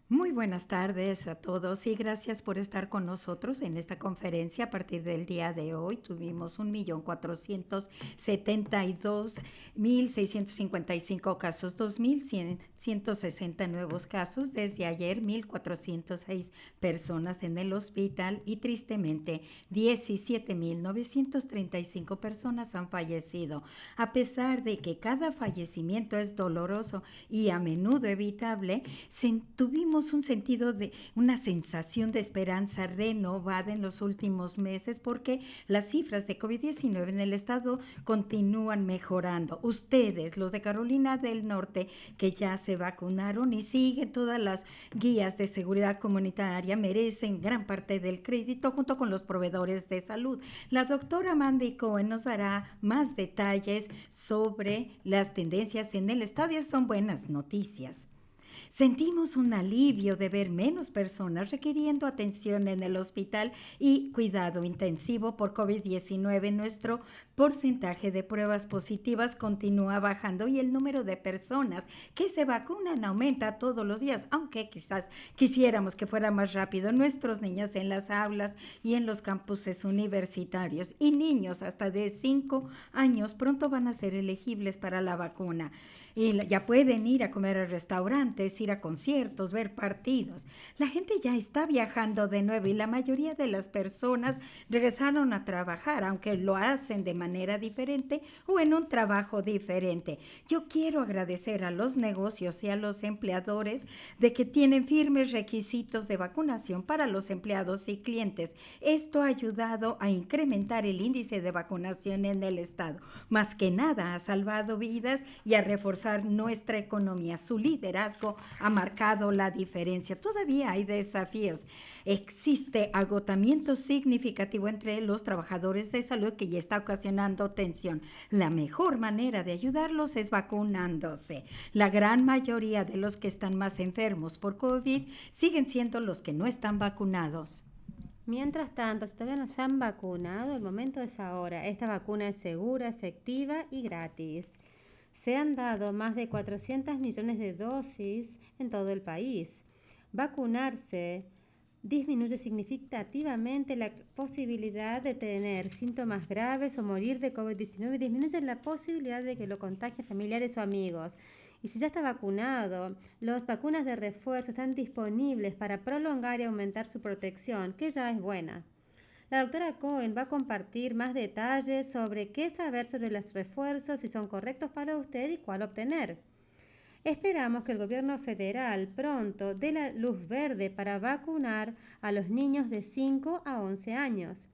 Muy buenas tardes a todos y gracias por estar con nosotros en esta conferencia. A partir del día de hoy tuvimos 1.472.655 casos, 2.160 nuevos casos. Desde ayer, 1.406 personas en el hospital y tristemente 17.935 personas han fallecido. A pesar de que cada fallecimiento es doloroso y a menudo evitable, tuvimos un sentido de una sensación de esperanza renovada en los últimos meses porque las cifras de COVID-19 en el estado continúan mejorando. Ustedes, los de Carolina del Norte, que ya se vacunaron y siguen todas las guías de seguridad comunitaria, merecen gran parte del crédito junto con los proveedores de salud. La doctora Mandy Cohen nos dará más detalles sobre las tendencias en el estado y son buenas noticias. Sentimos un alivio de ver menos personas requiriendo atención en el hospital y cuidado intensivo por COVID-19. Nuestro porcentaje de pruebas positivas continúa bajando y el número de personas que se vacunan aumenta todos los días, aunque quizás quisiéramos que fuera más rápido. Nuestros niños en las aulas y en los campuses universitarios y niños hasta de 5 años pronto van a ser elegibles para la vacuna. Y ya pueden ir a comer a restaurantes, ir a conciertos, ver partidos. La gente ya está viajando de nuevo y la mayoría de las personas regresaron a trabajar, aunque lo hacen de manera diferente o en un trabajo diferente. Yo quiero agradecer a los negocios y a los empleadores de que tienen firmes requisitos de vacunación para los empleados y clientes. Esto ha ayudado a incrementar el índice de vacunación en el estado. Más que nada ha salvado vidas y a reforzar nuestra economía. Su liderazgo ha marcado la diferencia. Todavía hay desafíos. Existe agotamiento significativo entre los trabajadores de salud que ya está ocasionando tensión. La mejor manera de ayudarlos es vacunándose. La gran mayoría de los que están más enfermos por COVID siguen siendo los que no están vacunados. Mientras tanto, si todavía no se han vacunado, el momento es ahora. Esta vacuna es segura, efectiva y gratis. Se han dado más de 400 millones de dosis en todo el país. Vacunarse disminuye significativamente la posibilidad de tener síntomas graves o morir de COVID-19, disminuye la posibilidad de que lo contagien familiares o amigos. Y si ya está vacunado, las vacunas de refuerzo están disponibles para prolongar y aumentar su protección, que ya es buena. La doctora Cohen va a compartir más detalles sobre qué saber sobre los refuerzos, si son correctos para usted y cuál obtener. Esperamos que el gobierno federal pronto dé la luz verde para vacunar a los niños de 5 a 11 años.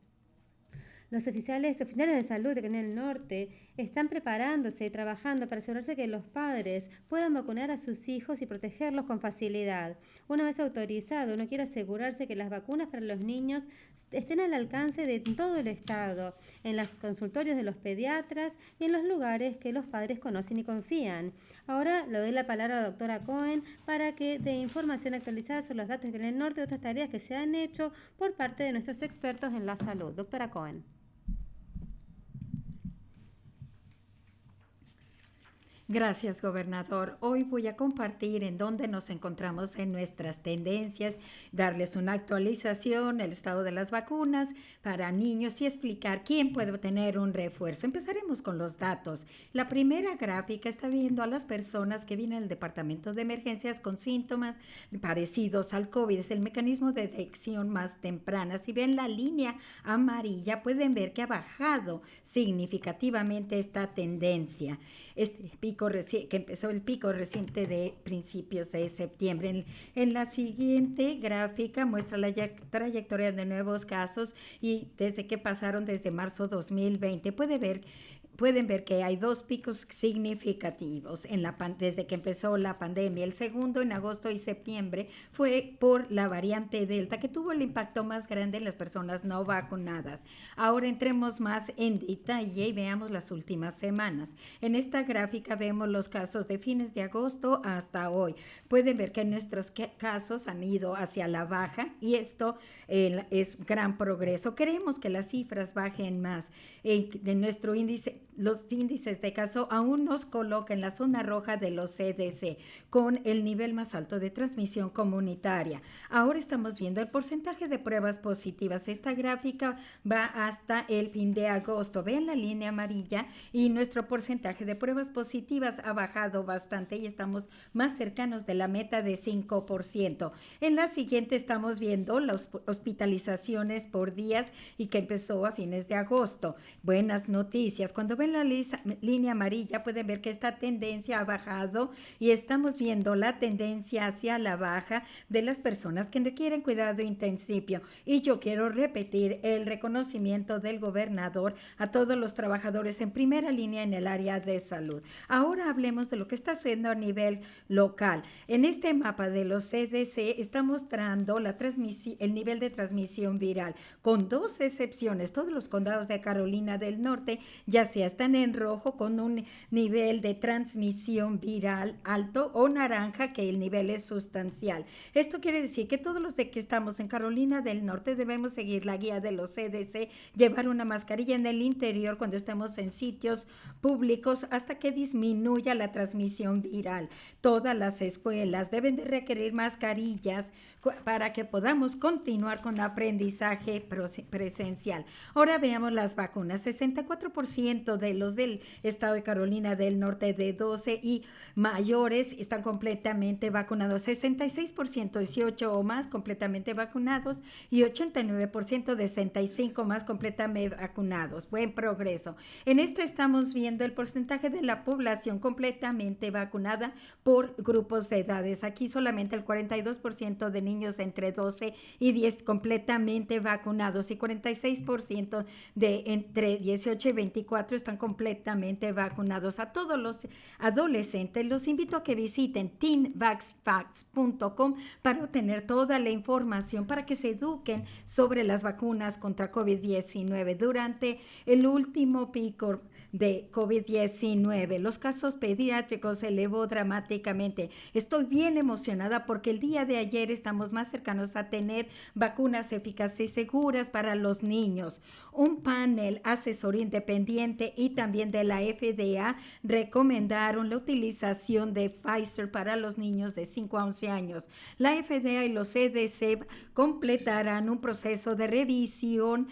Los oficiales de salud de Carolina del Norte están preparándose y trabajando para asegurarse que los padres puedan vacunar a sus hijos y protegerlos con facilidad. Una vez autorizado, uno quiere asegurarse que las vacunas para los niños estén al alcance de todo el estado, en los consultorios de los pediatras y en los lugares que los padres conocen y confían. Ahora le doy la palabra a la doctora Cohen para que dé información actualizada sobre los datos de Carolina del Norte y otras tareas que se han hecho por parte de nuestros expertos en la salud. Doctora Cohen. Gracias, gobernador. Hoy voy a compartir en dónde nos encontramos en nuestras tendencias, darles una actualización, el estado de las vacunas para niños y explicar quién puede tener un refuerzo. Empezaremos con los datos. La primera gráfica está viendo a las personas que vienen al departamento de emergencias con síntomas parecidos al COVID. Es el mecanismo de detección más temprana. Si ven la línea amarilla, pueden ver que ha bajado significativamente esta tendencia. Este pico que empezó el pico reciente de principios de septiembre. En la siguiente gráfica muestra la trayectoria de nuevos casos y desde que pasaron desde marzo 2020. Pueden ver que hay dos picos significativos desde que empezó la pandemia. El segundo en agosto y septiembre fue por la variante Delta, que tuvo el impacto más grande en las personas no vacunadas. Ahora entremos más en detalle y veamos las últimas semanas. En esta gráfica vemos los casos de fines de agosto hasta hoy. Pueden ver que nuestros casos han ido hacia la baja y esto es gran progreso. Queremos que las cifras bajen más. De nuestro índice los índices de caso aún nos coloca en la zona roja de los CDC, con el nivel más alto de transmisión comunitaria. Ahora estamos viendo el porcentaje de pruebas positivas. Esta gráfica va hasta el fin de agosto. Vean la línea amarilla y nuestro porcentaje de pruebas positivas ha bajado bastante y estamos más cercanos de la meta de 5%. En la siguiente estamos viendo las hospitalizaciones por días y que empezó a fines de agosto. Buenas noticias. Cuando ven la línea amarilla pueden ver que esta tendencia ha bajado y estamos viendo la tendencia hacia la baja de las personas que requieren cuidado intensivo. Y yo quiero repetir el reconocimiento del gobernador a todos los trabajadores en primera línea en el área de salud. Ahora hablemos de lo que está sucediendo a nivel local. En este mapa de los CDC está mostrando el nivel de transmisión viral, con dos excepciones. Todos los condados de Carolina del Norte ya sea están en rojo con un nivel de transmisión viral alto, o naranja, que el nivel es sustancial. Esto quiere decir que todos los de que estamos en Carolina del Norte debemos seguir la guía de los CDC, llevar una mascarilla en el interior cuando estemos en sitios públicos hasta que disminuya la transmisión viral. Todas las escuelas deben de requerir mascarillas para que podamos continuar con el aprendizaje presencial. Ahora veamos las vacunas. 64% de los del estado de Carolina del Norte de 12 y mayores están completamente vacunados. 66% 18 o más completamente vacunados y 89% de 65 más completamente vacunados. Buen progreso. En esta estamos viendo el porcentaje de la población completamente vacunada por grupos de edades. Aquí solamente el 42% de niños entre 12 y 10 completamente vacunados y 46% de entre 18 y 24 están completamente vacunados. A todos los adolescentes los invito a que visiten teenvaxfacts.com para obtener toda la información para que se eduquen sobre las vacunas contra COVID-19. Durante el último pico de COVID-19, los casos pediátricos se elevó dramáticamente. Estoy bien emocionada porque el día de ayer estamos más cercanos a tener vacunas eficaces y seguras para los niños. Un panel asesor independiente y también de la FDA recomendaron la utilización de Pfizer para los niños de 5 a 11 años. La FDA y los CDC completarán un proceso de revisión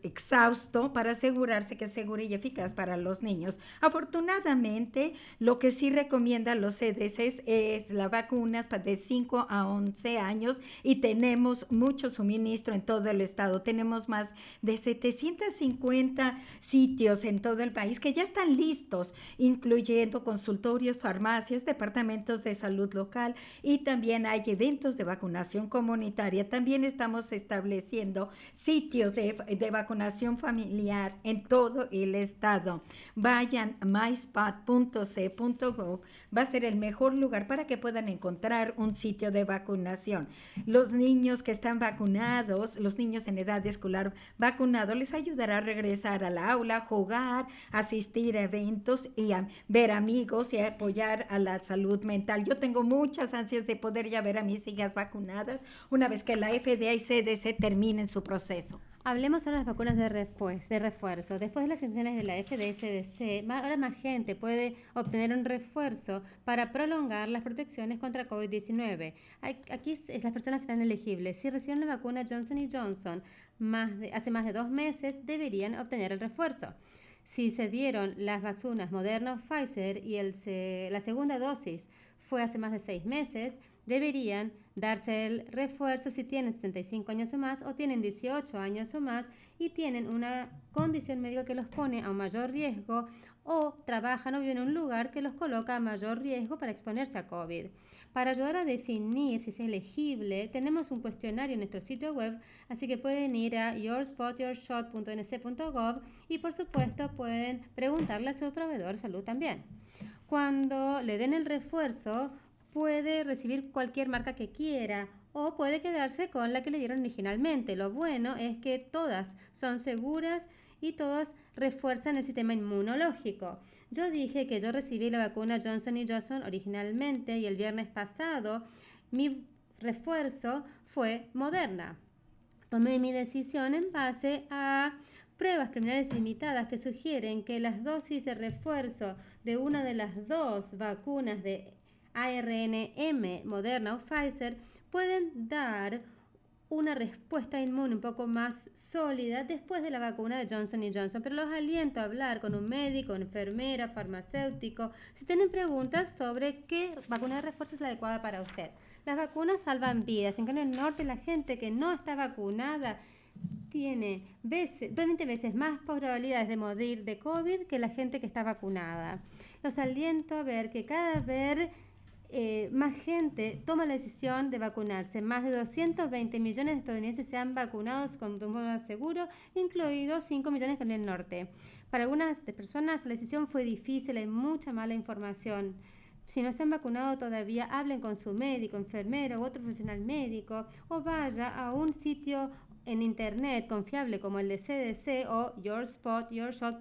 exhausto para asegurarse que es seguro y eficaz para los niños. Afortunadamente, lo que sí recomiendan los CDC es las vacunas de 5 a 11 años y tenemos mucho suministro en todo el estado. Tenemos más de 750 sitios en todo el país que ya están listos, incluyendo consultorios, farmacias, departamentos de salud local y también hay eventos de vacunación comunitaria. También estamos estableciendo sitios de vacunación familiar en todo el estado. Vayan a myspot.c.gov, va a ser el mejor lugar para que puedan encontrar un sitio de vacunación. Los niños que están vacunados, los niños en edad escolar vacunados, les ayudará a regresar al aula, jugar, asistir a eventos y a ver amigos y a apoyar a la salud mental. Yo tengo muchas ansias de poder ya ver a mis hijas vacunadas una vez que la FDA y CDC terminen su proceso. Hablemos ahora de las vacunas de refuerzo. Después de las sanciones de la FDA y CDC, ahora más gente puede obtener un refuerzo para prolongar las protecciones contra COVID-19. Aquí es las personas que están elegibles. Si reciben la vacuna Johnson & Johnson hace más de 2 meses, deberían obtener el refuerzo. Si se dieron las vacunas Moderna o Pfizer y la segunda dosis fue hace más de 6 meses, deberían darse el refuerzo si tienen 75 años o más o tienen 18 años o más y tienen una condición médica que los pone a un mayor riesgo o trabajan o viven en un lugar que los coloca a mayor riesgo para exponerse a COVID. Para ayudar a definir si es elegible, tenemos un cuestionario en nuestro sitio web, así que pueden ir a yourspotyourshot.nc.gov y por supuesto pueden preguntarle a su proveedor de salud también. Cuando le den el refuerzo, puede recibir cualquier marca que quiera o puede quedarse con la que le dieron originalmente. Lo bueno es que todas son seguras y todas refuerzan el sistema inmunológico. Yo dije que yo recibí la vacuna Johnson & Johnson originalmente y el viernes pasado mi refuerzo fue Moderna. Tomé mi decisión en base a pruebas preliminares limitadas que sugieren que las dosis de refuerzo de una de las dos vacunas de ARNM, Moderna o Pfizer, pueden dar una respuesta inmune un poco más sólida después de la vacuna de Johnson Johnson. Pero los aliento a hablar con un médico, enfermera, farmacéutico, si tienen preguntas sobre qué vacuna de refuerzo es la adecuada para usted. Las vacunas salvan vidas. En el norte, la gente que no está vacunada tiene 20 veces más probabilidades de morir de COVID que la gente que está vacunada. Los aliento a ver que cada vez más gente toma la decisión de vacunarse. Más de 220 millones de estadounidenses se han vacunado de un modo seguro, incluidos 5 millones en el norte. Para algunas personas la decisión fue difícil, hay mucha mala información. Si no se han vacunado todavía, hablen con su médico, enfermero u otro profesional médico o vaya a un sitio en internet confiable como el de CDC o yourshot.nc.gov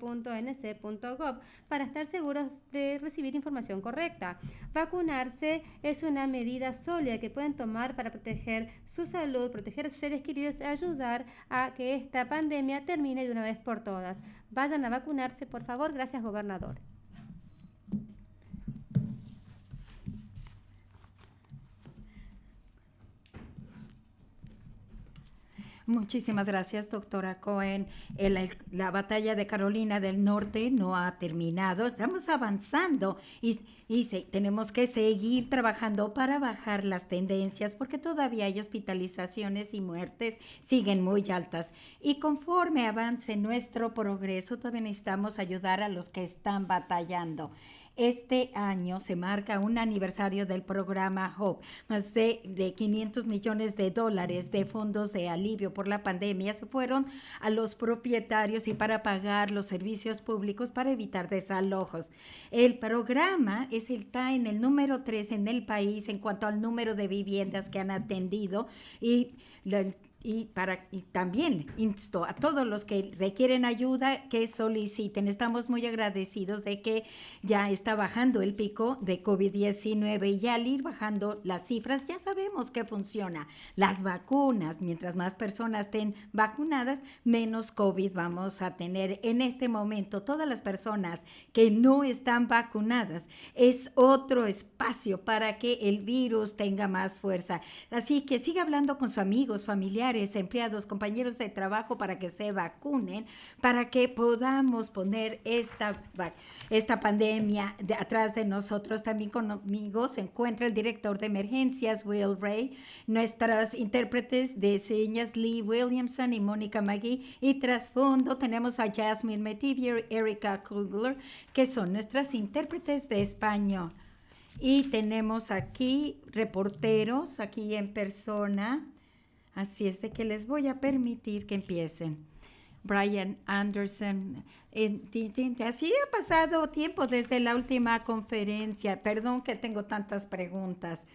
para estar seguros de recibir información correcta. Vacunarse es una medida sólida que pueden tomar para proteger su salud, proteger a sus seres queridos y ayudar a que esta pandemia termine de una vez por todas. Vayan a vacunarse, por favor. Gracias, gobernador. Muchísimas gracias, doctora Cohen. La batalla de Carolina del Norte no ha terminado. Estamos avanzando y tenemos que seguir trabajando para bajar las tendencias porque todavía hay hospitalizaciones y muertes siguen muy altas. Y conforme avance nuestro progreso, todavía necesitamos ayudar a los que están batallando. Este año se marca un aniversario del programa HOPE. Más de $500 millones de fondos de alivio por la pandemia se fueron a los propietarios y para pagar los servicios públicos para evitar desalojos. El programa está en el número 3 en el país en cuanto al número de viviendas que han atendido y también insto a todos los que requieren ayuda que soliciten. Estamos muy agradecidos de que ya está bajando el pico de COVID-19 y ya al ir bajando las cifras ya sabemos que funciona. Las vacunas, mientras más personas estén vacunadas, menos COVID vamos a tener. En este momento, todas las personas que no están vacunadas es otro espacio para que el virus tenga más fuerza. Así que siga hablando con sus amigos, familiares, empleados, compañeros de trabajo para que se vacunen, para que podamos poner esta pandemia atrás de nosotros. También conmigo se encuentra el director de emergencias, Will Ray, nuestras intérpretes de señas, Lee Williamson y Mónica McGee, y trasfondo tenemos a Jasmine Metivier y Erika Kugler, que son nuestras intérpretes de español. Y tenemos aquí reporteros, aquí en persona. Así es de que les voy a permitir que empiecen. Brian Anderson, así ha pasado tiempo desde la última conferencia. Perdón que tengo tantas preguntas.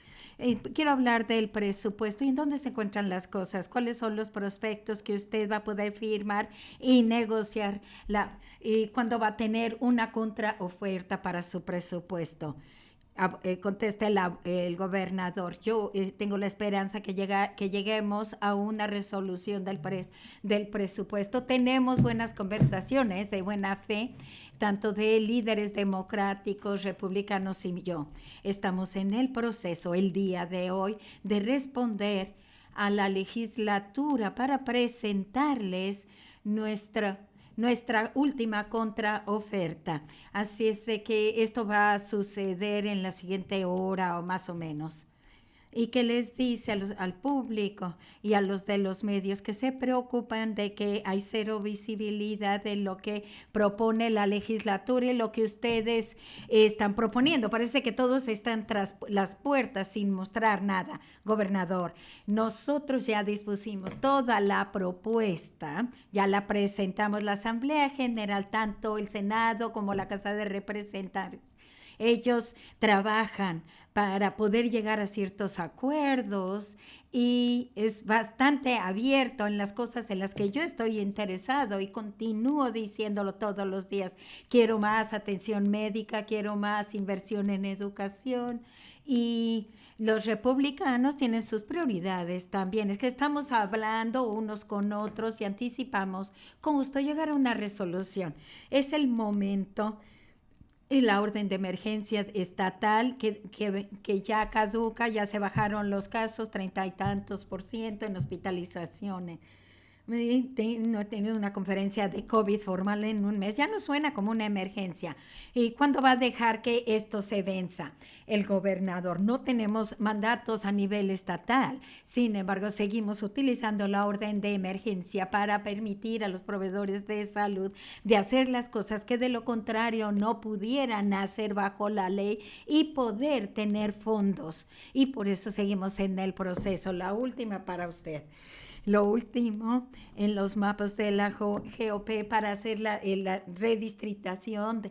Quiero hablar del presupuesto y en dónde se encuentran las cosas, cuáles son los prospectos que usted va a poder firmar y negociar y cuándo va a tener una contraoferta para su presupuesto. Contesta el gobernador. Yo tengo la esperanza que lleguemos a una resolución del presupuesto. Tenemos buenas conversaciones de buena fe, tanto de líderes democráticos, republicanos y yo. Estamos en el proceso el día de hoy de responder a la legislatura para presentarles nuestra última contraoferta. Así es de que esto va a suceder en la siguiente hora o más o menos. Y que les dice al público y a los de los medios que se preocupan de que hay cero visibilidad de lo que propone la legislatura y lo que ustedes están proponiendo. Parece que todos están tras las puertas sin mostrar nada. Gobernador, nosotros ya dispusimos toda la propuesta, ya la presentamos la Asamblea General, tanto el Senado como la Casa de Representantes. Ellos trabajan para poder llegar a ciertos acuerdos y es bastante abierto en las cosas en las que yo estoy interesado y continúo diciéndolo todos los días. Quiero más atención médica, quiero más inversión en educación y Los republicanos tienen sus prioridades también. Es que estamos hablando unos con otros y anticipamos con gusto llegar a una resolución. Es el momento y la orden de emergencia estatal que ya caduca, ya se bajaron los casos, 30 y tantos % en hospitalizaciones. No he tenido una conferencia de COVID formal en un mes, ya no suena como una emergencia. ¿Y cuándo va a dejar que esto se venza? El gobernador, no tenemos mandatos a nivel estatal, sin embargo seguimos utilizando la orden de emergencia para permitir a los proveedores de salud de hacer las cosas que de lo contrario no pudieran hacer bajo la ley y poder tener fondos. Y por eso seguimos en el proceso. La última para usted. Lo último, en los mapas de la GOP para hacer la redistritación,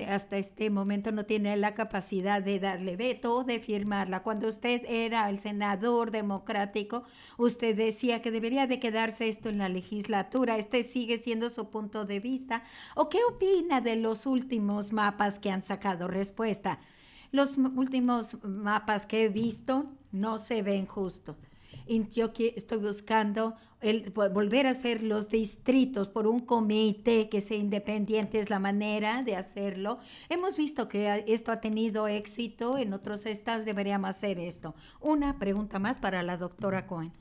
hasta este momento no tiene la capacidad de darle veto o de firmarla. Cuando usted era el senador democrático, usted decía que debería de quedarse esto en la legislatura. ¿Este sigue siendo su punto de vista? ¿O qué opina de los últimos mapas que han sacado? Respuesta. Los últimos mapas que he visto no se ven justos. Yo estoy buscando volver a hacer los distritos por un comité que sea independiente, es la manera de hacerlo. Hemos visto que esto ha tenido éxito en otros estados, deberíamos hacer esto. Una pregunta más para la doctora Cohen.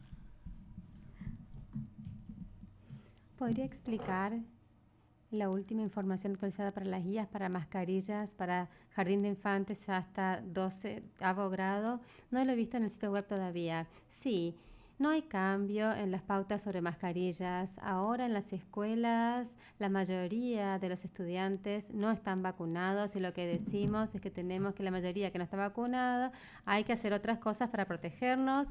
¿Podría explicar la última información actualizada para las guías, para mascarillas, para jardín de infantes hasta 12º grado? No lo he visto en el sitio web todavía. Sí, no hay cambio en las pautas sobre mascarillas. Ahora en las escuelas la mayoría de los estudiantes no están vacunados y lo que decimos es que tenemos que la mayoría que no está vacunada hay que hacer otras cosas para protegernos.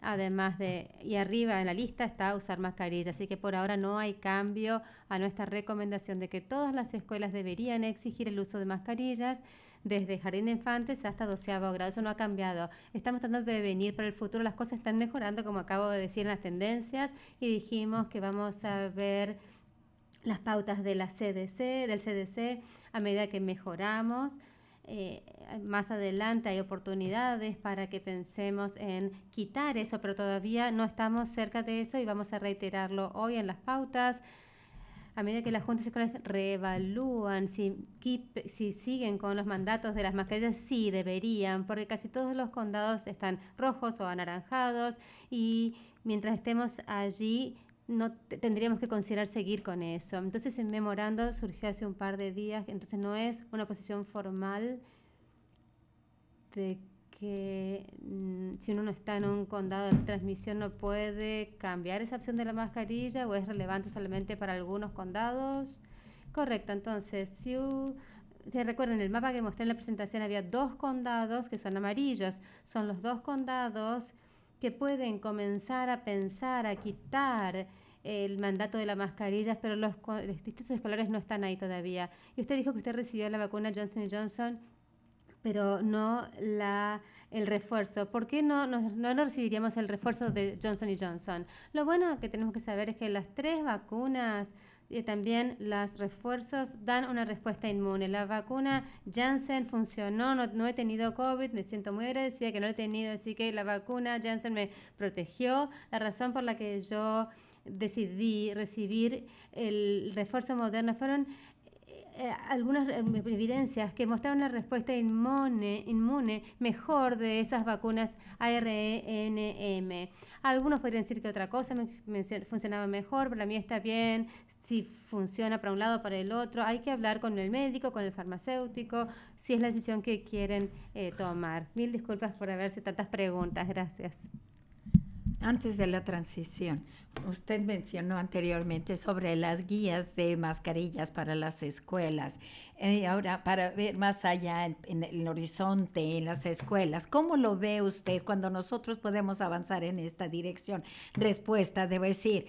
Además y arriba en la lista está usar mascarilla, así que por ahora no hay cambio a nuestra recomendación de que todas las escuelas deberían exigir el uso de mascarillas desde jardín de infantes hasta 12º grado. Eso no ha cambiado. Estamos tratando de prevenir para el futuro. Las cosas están mejorando, como acabo de decir, en las tendencias, y dijimos que vamos a ver las pautas de del CDC a medida que mejoramos. Más adelante hay oportunidades para que pensemos en quitar eso, pero todavía no estamos cerca de eso y vamos a reiterarlo hoy en las pautas. A medida que las juntas escolares reevalúan si siguen con los mandatos de las mascarillas, sí deberían, porque casi todos los condados están rojos o anaranjados y mientras estemos allí no tendríamos que considerar seguir con eso. Entonces el memorando surgió hace un par de días, entonces no es una posición formal de que si uno no está en un condado de transmisión no puede cambiar esa opción de la mascarilla o es relevante solamente para algunos condados. Correcto, entonces si ustedes recuerdan, el mapa que mostré en la presentación había 2 condados que son amarillos, son los 2 condados que pueden comenzar a pensar, a quitar el mandato de las mascarillas, pero los distritos escolares no están ahí todavía. Y usted dijo que usted recibió la vacuna Johnson & Johnson, pero no el refuerzo. ¿Por qué no recibiríamos el refuerzo de Johnson & Johnson? Lo bueno que tenemos que saber es que las 3 vacunas y también los refuerzos dan una respuesta inmune. La vacuna Janssen funcionó, no he tenido COVID, me siento muy agradecida que no lo he tenido, así que la vacuna Janssen me protegió. La razón por la que yo decidí recibir el refuerzo Moderna fueron algunas evidencias que mostraron una respuesta inmune mejor de esas vacunas ARNM. Algunos podrían decir que otra cosa funcionaba mejor, para mí está bien, si funciona para un lado o para el otro. Hay que hablar con el médico, con el farmacéutico, si es la decisión que quieren tomar. Mil disculpas por haberse tantas preguntas. Gracias. Antes de la transición, usted mencionó anteriormente sobre las guías de mascarillas para las escuelas. Ahora, para ver más allá en el horizonte, en las escuelas, ¿cómo lo ve usted cuando nosotros podemos avanzar en esta dirección? Respuesta, debo decir,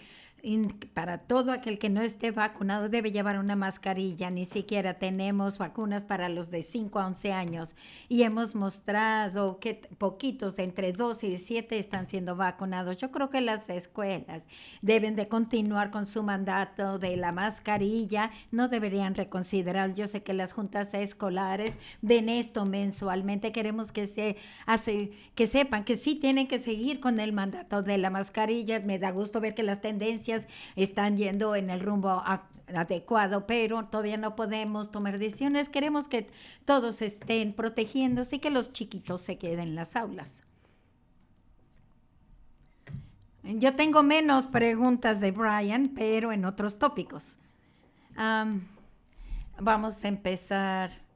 para todo aquel que no esté vacunado debe llevar una mascarilla. Ni siquiera tenemos vacunas para los de 5 a 11 años y hemos mostrado que poquitos de entre 12 y 7 están siendo vacunados. Yo creo que las escuelas deben de continuar con su mandato de la mascarilla, no deberían reconsiderar. Yo sé que las juntas escolares ven esto mensualmente. Queremos que que sepan que sí tienen que seguir con el mandato de la mascarilla. Me da gusto ver que las tendencias están yendo en el rumbo adecuado, pero todavía no podemos tomar decisiones. Queremos que todos estén protegiéndose y que los chiquitos se queden en las aulas. Yo tengo menos preguntas de Brian, pero en otros tópicos. Vamos a empezar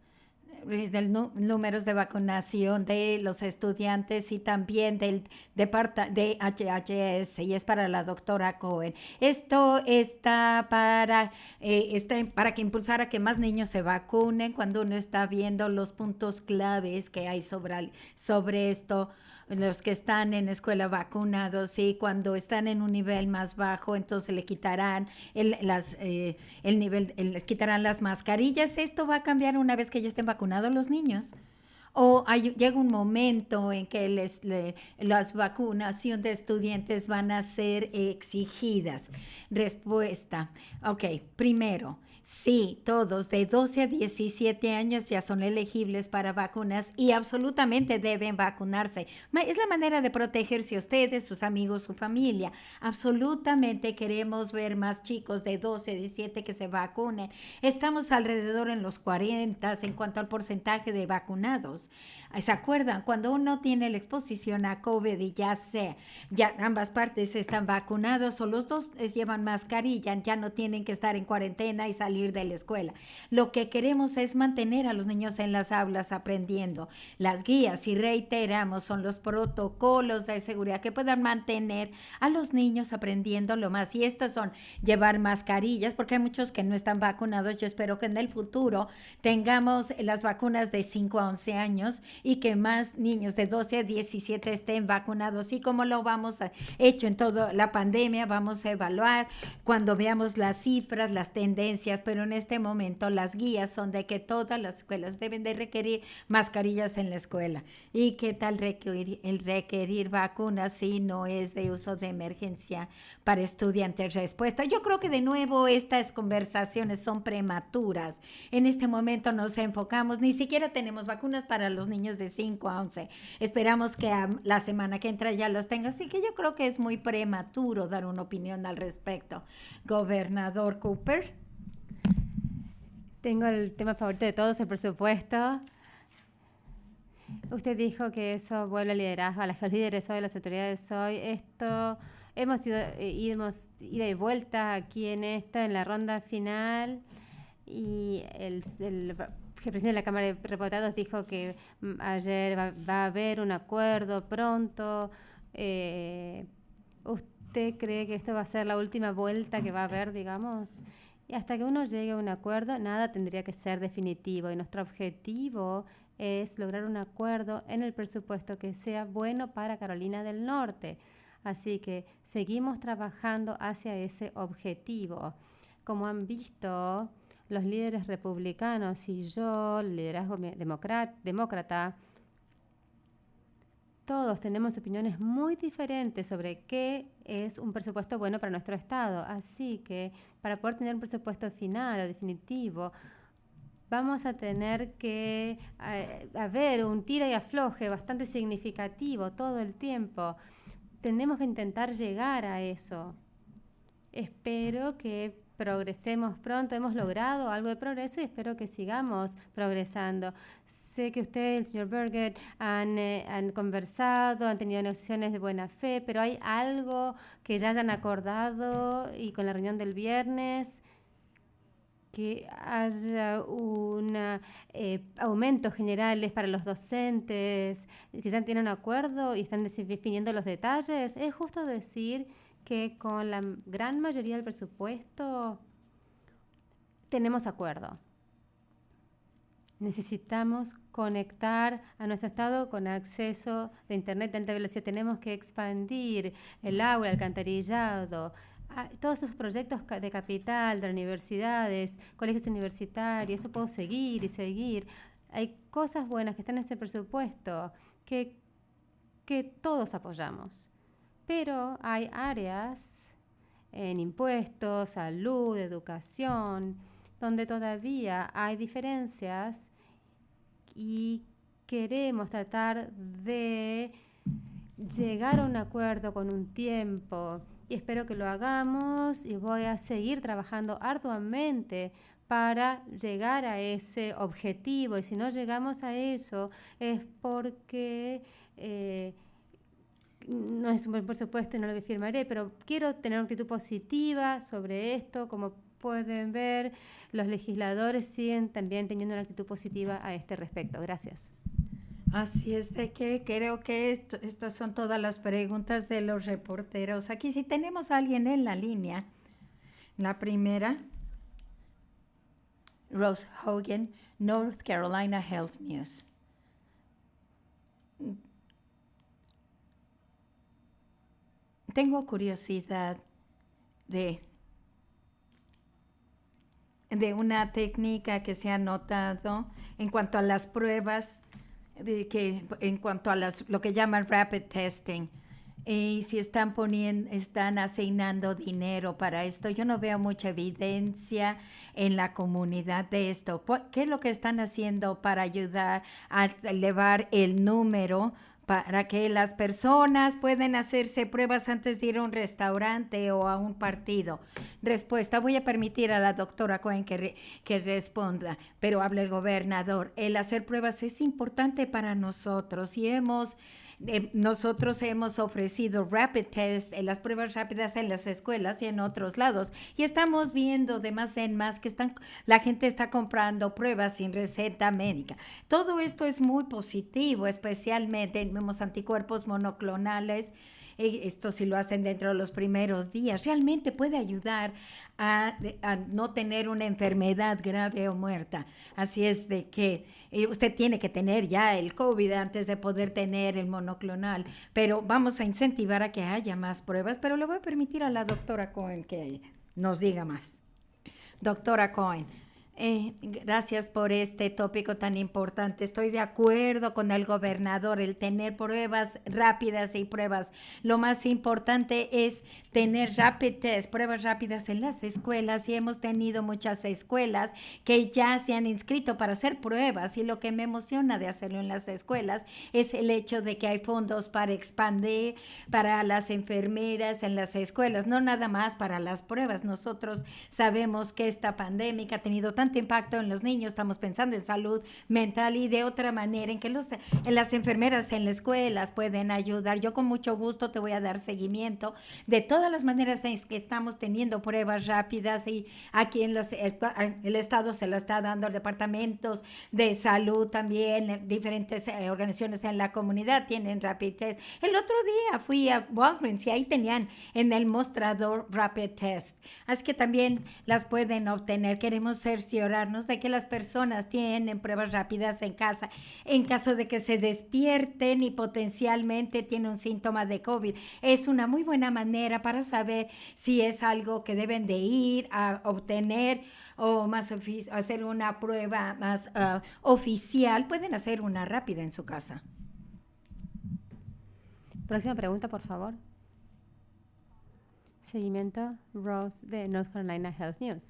del números de vacunación de los estudiantes y también del de HHS, y es para la doctora Cohen. Esto está para que impulsar a que más niños se vacunen. Cuando uno está viendo los puntos claves que hay sobre esto, los que están en escuela vacunados, y cuando están en un nivel más bajo, entonces le quitarán les quitarán las mascarillas. Esto va a cambiar una vez que ya estén vacunados los niños. O llega un momento en que las vacunación de estudiantes van a ser exigidas. Respuesta. Ok, primero, sí, todos de 12 a 17 años ya son elegibles para vacunas y absolutamente deben vacunarse. Es la manera de protegerse ustedes, sus amigos, su familia. Absolutamente queremos ver más chicos de 12 a 17 que se vacunen. Estamos alrededor en los 40 en cuanto al porcentaje de vacunados. ¿Se acuerdan? Cuando uno tiene la exposición a COVID y ya ambas partes están vacunados o los dos llevan mascarilla, ya no tienen que estar en cuarentena y salir de la escuela. Lo que queremos es mantener a los niños en las aulas aprendiendo. Las guías, y reiteramos, son los protocolos de seguridad que puedan mantener a los niños aprendiendo lo más. Y estos son llevar mascarillas, porque hay muchos que no están vacunados. Yo espero que en el futuro tengamos las vacunas de 5 a 11 años y que más niños de 12 a 17 estén vacunados. Y como lo hecho en toda la pandemia, vamos a evaluar cuando veamos las cifras, las tendencias, pero en este momento las guías son de que todas las escuelas deben de requerir mascarillas en la escuela. ¿Y qué tal requerir vacunas si no es de uso de emergencia para estudiantes? Respuesta. Yo creo que de nuevo estas conversaciones son prematuras. En este momento nos enfocamos, ni siquiera tenemos vacunas para los niños de 5 a 11. Esperamos que la semana que entra ya los tenga, así que yo creo que es muy prematuro dar una opinión al respecto. Gobernador Cooper. Tengo el tema favorito de todos, el presupuesto. Usted dijo que eso vuelve al liderazgo, a los líderes hoy, a las autoridades hoy. Esto hemos ido y vuelta aquí en la ronda final, y el presidente de la Cámara de Diputados dijo que ayer va a haber un acuerdo pronto. ¿Usted cree que esto va a ser la última vuelta que va a haber, digamos? Y hasta que uno llegue a un acuerdo, nada tendría que ser definitivo. Y nuestro objetivo es lograr un acuerdo en el presupuesto que sea bueno para Carolina del Norte. Así que seguimos trabajando hacia ese objetivo. Como han visto, los líderes republicanos y yo, el liderazgo demócrata, todos tenemos opiniones muy diferentes sobre qué es un presupuesto bueno para nuestro estado. Así que para poder tener un presupuesto final o definitivo, vamos a tener que haber un tira y afloje bastante significativo todo el tiempo. Tenemos que intentar llegar a eso. Espero que progresemos pronto. Hemos logrado algo de progreso y espero que sigamos progresando. Sé que usted y el señor Berger han conversado, han tenido negociaciones de buena fe, pero ¿hay algo que ya hayan acordado y con la reunión del viernes? Que haya aumentos generales para los docentes, que ya tienen un acuerdo y están definiendo los detalles. Es justo decir que con la gran mayoría del presupuesto tenemos acuerdo. Necesitamos conectar a nuestro estado con acceso de internet de alta velocidad. Tenemos que expandir el agua, el alcantarillado. todos esos proyectos de capital, de universidades, colegios universitarios, esto puedo seguir y seguir. Hay cosas buenas que están en este presupuesto que todos apoyamos, pero hay áreas en impuestos, salud, educación, donde todavía hay diferencias y queremos tratar de llegar a un acuerdo con un tiempo y espero que lo hagamos y voy a seguir trabajando arduamente para llegar a ese objetivo y si no llegamos a eso es porque no es un buen presupuesto y no lo firmaré, pero quiero tener una actitud positiva sobre esto. Como pueden ver, los legisladores siguen también teniendo una actitud positiva a este respecto. Gracias. Así es de que creo que estas son todas las preguntas de los reporteros. Aquí si tenemos a alguien en la línea. La primera, Rose Hogan, North Carolina Health News. Tengo curiosidad de una técnica que se ha notado en cuanto a las pruebas, en cuanto a lo que llaman rapid testing. Y si están asignando dinero para esto, yo no veo mucha evidencia en la comunidad de esto. ¿Qué es lo que están haciendo para ayudar a elevar el número para que las personas puedan hacerse pruebas antes de ir a un restaurante o a un partido? Respuesta, voy a permitir a la doctora Cohen que responda, pero habla el gobernador. El hacer pruebas es importante para nosotros y nosotros hemos ofrecido rapid test, las pruebas rápidas en las escuelas y en otros lados. Y estamos viendo de más en más que la gente está comprando pruebas sin receta médica. Todo esto es muy positivo, especialmente tenemos anticuerpos monoclonales. Esto si lo hacen dentro de los primeros días, realmente puede ayudar a no tener una enfermedad grave o muerta. Así es de que usted tiene que tener ya el COVID antes de poder tener el monoclonal, pero vamos a incentivar a que haya más pruebas, pero le voy a permitir a la doctora Cohen que nos diga más. Doctora Cohen. Gracias por este tópico tan importante. Estoy de acuerdo con el gobernador, el tener pruebas rápidas y pruebas. Lo más importante es tener rapid test, pruebas rápidas en las escuelas y hemos tenido muchas escuelas que ya se han inscrito para hacer pruebas y lo que me emociona de hacerlo en las escuelas es el hecho de que hay fondos para expandir para las enfermeras en las escuelas, no nada más para las pruebas. Nosotros sabemos que esta pandemia ha tenido tanto impacto en los niños, estamos pensando en salud mental y de otra manera en que las enfermeras en las escuelas pueden ayudar. Yo con mucho gusto te voy a dar seguimiento de todas las maneras en que estamos teniendo pruebas rápidas y aquí en el Estado se la está dando a departamentos de salud también, diferentes organizaciones en la comunidad tienen rapid test. El otro día fui a Walgreens y ahí tenían en el mostrador rapid test, así que también las pueden obtener. Queremos cerciorarnos de que las personas tienen pruebas rápidas en casa en caso de que se despierten y potencialmente tienen un síntoma de COVID. Es una muy buena manera para saber si es algo que deben de ir a obtener o más hacer una prueba más oficial. Pueden hacer una rápida en su casa. Próxima pregunta, por favor. Seguimiento, Rose de North Carolina Health News.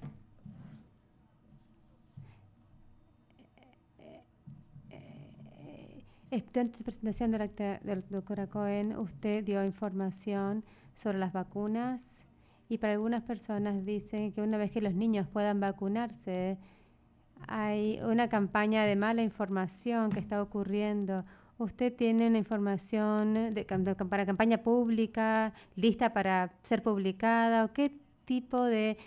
En su presentación de la doctora Cohen, usted dio información sobre las vacunas y para algunas personas dicen que una vez que los niños puedan vacunarse, hay una campaña de mala información que está ocurriendo. ¿Usted tiene una información para campaña pública lista para ser publicada? ¿O qué tipo de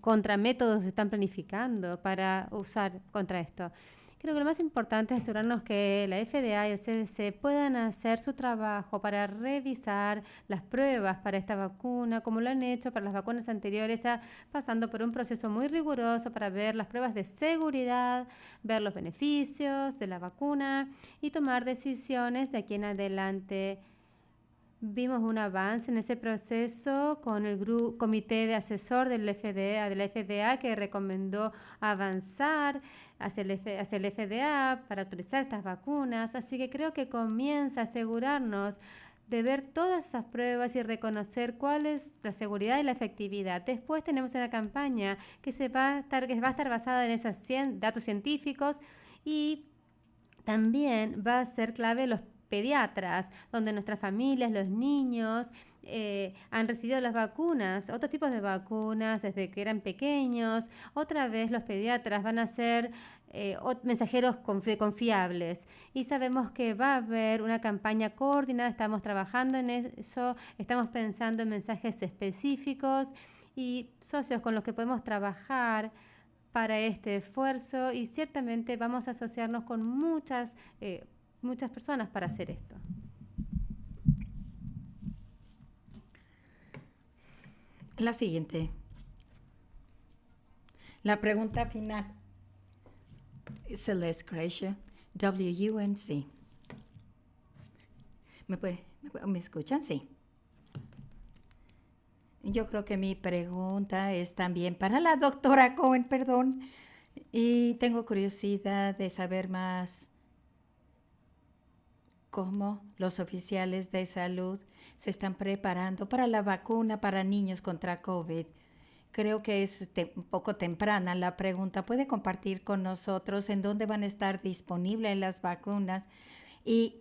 contramétodos están planificando para usar contra esto? Creo que lo más importante es asegurarnos que la FDA y el CDC puedan hacer su trabajo para revisar las pruebas para esta vacuna, como lo han hecho para las vacunas anteriores, pasando por un proceso muy riguroso para ver las pruebas de seguridad, ver los beneficios de la vacuna y tomar decisiones de aquí en adelante Vimos un avance en ese proceso con el comité de asesor del FDA, de la FDA, que recomendó avanzar hacia el FDA para autorizar estas vacunas. Así que creo que comienza a asegurarnos de ver todas esas pruebas y reconocer cuál es la seguridad y la efectividad. Después tenemos una campaña que va a estar basada en esos datos científicos, y también va a ser clave los pediatras, donde nuestras familias, los niños, han recibido las vacunas, otros tipos de vacunas desde que eran pequeños. Otra vez los pediatras van a ser mensajeros confiables, y sabemos que va a haber una campaña coordinada. Estamos trabajando en eso, estamos pensando en mensajes específicos y socios con los que podemos trabajar para este esfuerzo, y ciertamente vamos a asociarnos con muchas personas para hacer esto. La siguiente. La pregunta final. Celeste Gracia, WUNC. ¿Me escuchan? Sí. Yo creo que mi pregunta es también para la doctora Cohen, perdón. Y tengo curiosidad de saber más cómo los oficiales de salud se están preparando para la vacuna para niños contra COVID. Creo que es un poco temprana la pregunta. ¿Puede compartir con nosotros en dónde van a estar disponibles las vacunas y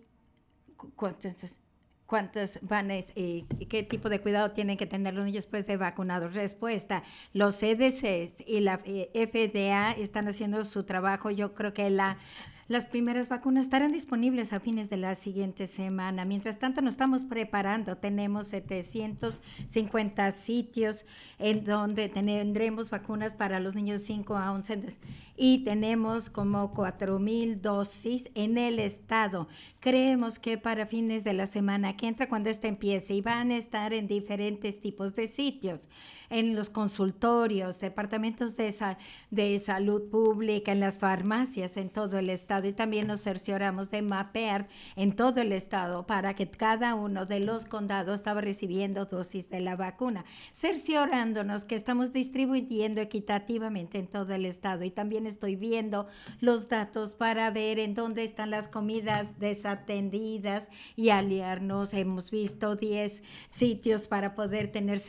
cuántas van y qué tipo de cuidado tienen que tener los niños después de vacunados? Respuesta: los CDC y la FDA están haciendo su trabajo. Yo creo que las primeras vacunas estarán disponibles a fines de la siguiente semana. Mientras tanto, nos estamos preparando. Tenemos 750 sitios en donde tendremos vacunas para los niños 5 a 11 años, y tenemos como 4,000 dosis en el estado. Creemos que para fines de la semana que entra, cuando esto empiece, y van a estar en diferentes tipos de sitios, en los consultorios, departamentos de salud pública, en las farmacias en todo el estado, y también nos cercioramos de mapear en todo el estado para que cada uno de los condados estaba recibiendo dosis de la vacuna, cerciorándonos que estamos distribuyendo equitativamente en todo el estado. Y también estoy viendo los datos para ver en dónde están las comidas desatendidas y aliarnos. Hemos visto 10 sitios para poder tener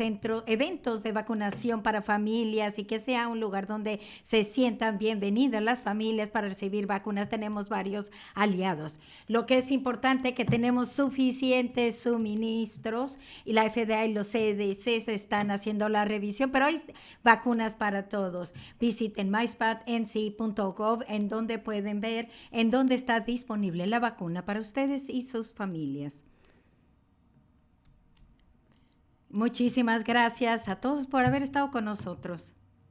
eventos de vacunación para familias, y que sea un lugar donde se sientan bienvenidas las familias para recibir vacunas. Tenemos varios aliados. Lo que es importante es que tenemos suficientes suministros, y la FDA y los CDC están haciendo la revisión, pero hay vacunas para todos. Visiten myspatnc.gov, en donde pueden ver en dónde está disponible la vacuna para ustedes y sus familias. Muchísimas gracias a todos por haber estado con nosotros.